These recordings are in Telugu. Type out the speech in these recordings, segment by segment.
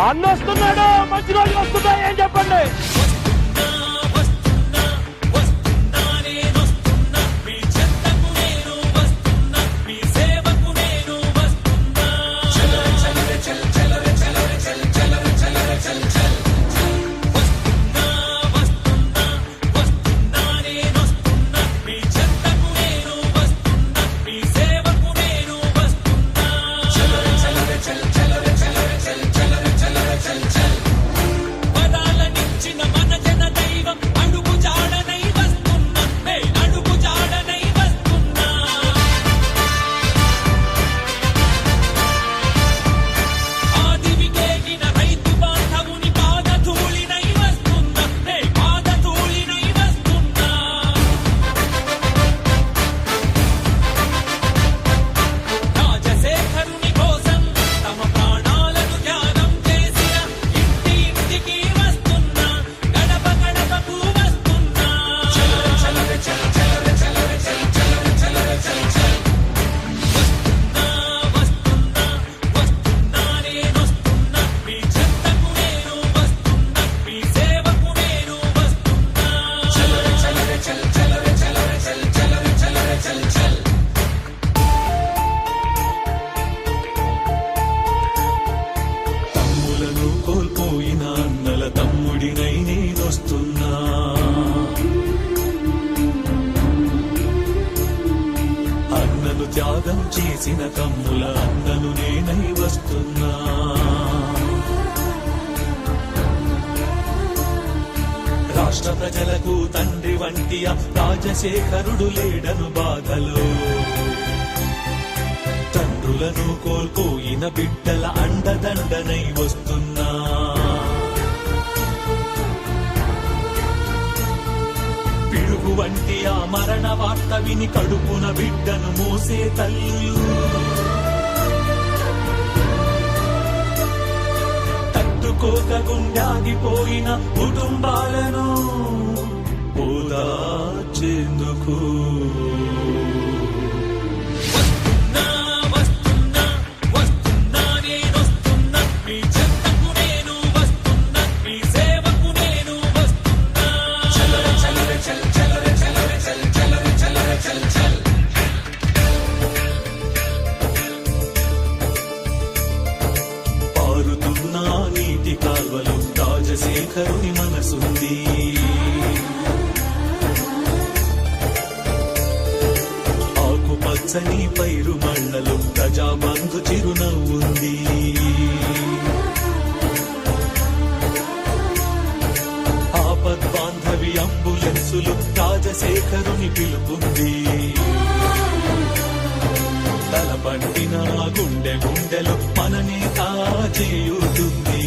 అన్న వస్తున్నాడు, మంచి రోజులు వస్తున్నాయి ఏం చెప్పండి. త్యాగం చేసిన తమ్ముల అన్నను నేనై వస్తున్నా. రాష్ట్ర ప్రజలకు తండ్రి వంటి రాజశేఖరుడు లేడను బాధలో, తండ్రులను కోల్పోయిన బిడ్డల అండదండనై వస్తున్నా. పిడుగు వంటి ఆ మరణ వార్త విని కడుపున బిడ్డను మోసే తల్లులు, తట్టుకోక గుండాగిపోయిన కుటుంబాలను ఓదార్చేందుకు కాల్వలు రాజశేఖరుని మనసుంది. ఆకుపచ్చని పైరు మళ్ళలు ప్రజాబంధు చిరునవ్వుంది. ఆపద్బాంధవి అంబులెన్సులు రాజశేఖరుని పిలుపుంది. తలపంటిన గుండె గుండెలు మననే కాచేయుతుంది.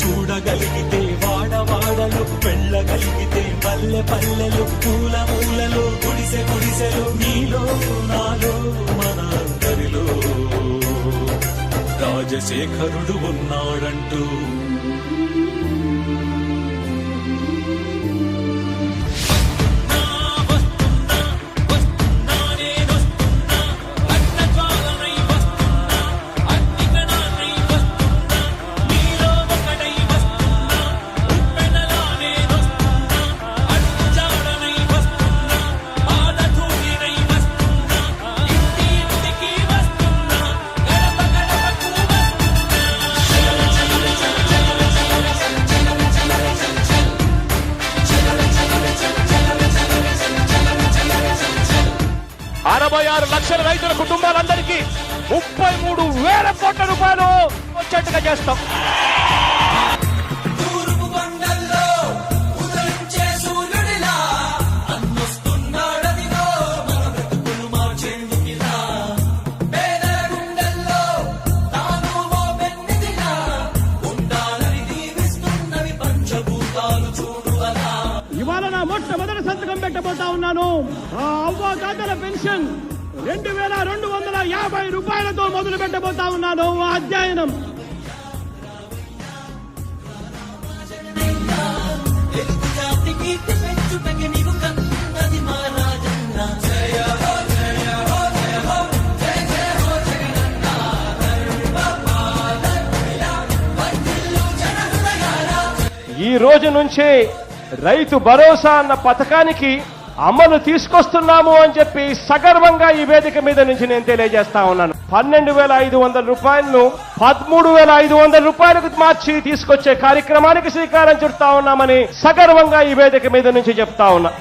చూడగలిగితే వాడవాడలు, వెళ్ళగలిగితే పల్లె పల్లెలు, పూల మూలలో, గుడిసె గుడిసెలు, నీలో నాలో మన అందరిలో రాజశేఖరుడు ఉన్నాడంటూ. లక్షల రైతుల కుటుంబాలందరికీ 33,000 కోట్ల రూపాయలు వచ్చేట్టుగా చేస్తాం. ఇవాళ నా మొట్టమొదటి సంతకం పెట్టబోతా ఉన్నాను. ఆ అవ్వాతాతల పెన్షన్ 2,250 రూపాయలతో మొదలు పెట్టబోతా ఉన్నాను ఆ అధ్యయనం. ఈ రోజు నుంచే రైతు భరోసా అన్న పథకానికి అమలు తీసుకొస్తున్నాము అని చెప్పి సగర్వంగా ఈ వేదిక మీద నుంచి నేను తెలియజేస్తా ఉన్నాను. 12,500 రూపాయలను 13,500 రూపాయలకు మార్చి తీసుకొచ్చే కార్యక్రమానికి శ్రీకారం చుడతా ఉన్నామని సగర్వంగా ఈ వేదిక మీద నుంచి చెప్తా ఉన్నా.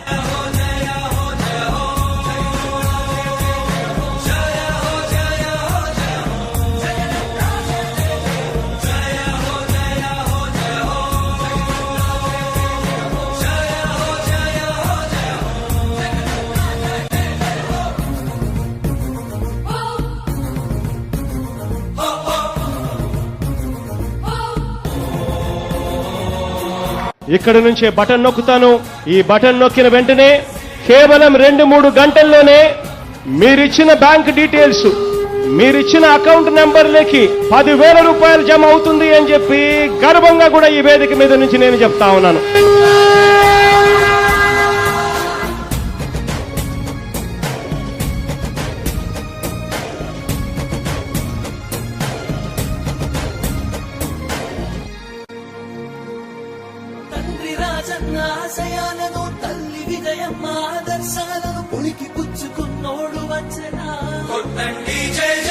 ఇక్కడ నుంచే బటన్ నొక్కుతాను. ఈ బటన్ నొక్కిన వెంటనే కేవలం 2-3 గంటల్లోనే మీరిచ్చిన బ్యాంక్ డీటెయిల్స్, మీరిచ్చిన అకౌంట్ నెంబర్లకి 10,000 రూపాయలు జమ అవుతుంది అని చెప్పి గర్వంగా కూడా ఈ వేదిక మీద నుంచి నేను చెప్తా ఉన్నాను. తండ్రి రాజన్న ఆశయాలను, తల్లి విజయమ్మ ఆదర్శాలను పులికి పుచ్చుకున్నోడు వచ్చనా. కొట్టండి జయ